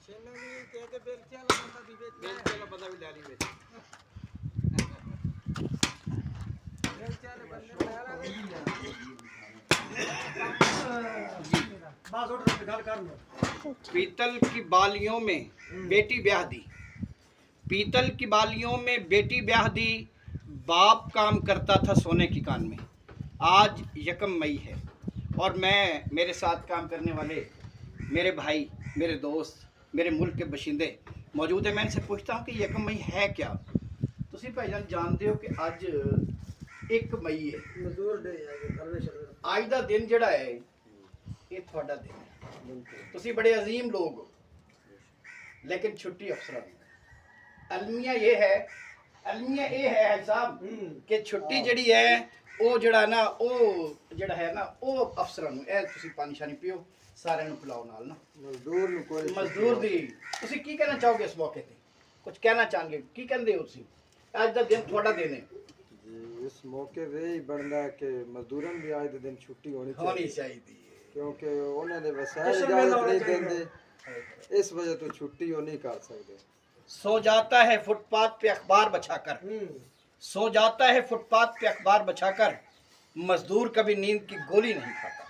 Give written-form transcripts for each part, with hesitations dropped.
पीतल की बालियों में बेटी ब्याह दी, पीतल की बालियों में बेटी ब्याह दी, बाप काम करता था सोने की कान में। आज 1 मई है और मैं, मेरे साथ काम करने वाले मेरे भाई, मेरे दोस्त, मेरे मुल्क के बशिंदे मौजूद है। मैं इनसे पूछता हूँ कि 1 मई है क्या। तुसी भाईजान जानते हो कि आज 1 मई है, मजदूर डे है। आज का दिन जड़ा है ये थोड़ा दिन है। तुसी बड़े अजीम लोग हो, लेकिन छुट्टी अफसर अलमिया ये है, अलमिया ये है साहब कि छुट्टी जड़ी है वो जड़ा ना, वो जड़ा है ना, वो अफसरां नूं ए तुसी पानी शानी पियो, सारे नूं पिलाओ नाल ना मजदूर दी। तुसी की कहना चाहोगे इस मौके पे? कुछ कहना चाहोगे? की कहंदे हो तुसी? आज दा दिन थोड़ा दिन है जी, इस मौके पे ही बनता है कि मजदूरों भी आज के दिन छुट्टी होनी चाहिए, क्योंकि उन्होंने वसाइल इजाजत नहीं देंगे, इस वजह तो छुट्टी वो नहीं कर सकते। सो जाता है फुटपाथ पे अखबार बछाकर, सो जाता है फुटपाथ पे अखबार बछाकर, मजदूर कभी नींद की गोली नहीं खाता।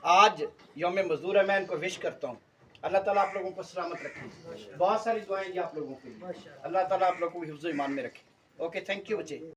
आज यौम मजदूर है, मैं इनको विश करता हूँ। अल्लाह ताला आप लोगों को सलामत रखे। बहुत सारी दुआएं जी आप लोगों के लिए। अल्लाह ताला आप लोगों को हिफ्ज़ ईमान में रखे। ओके, थैंक यू बच्चे।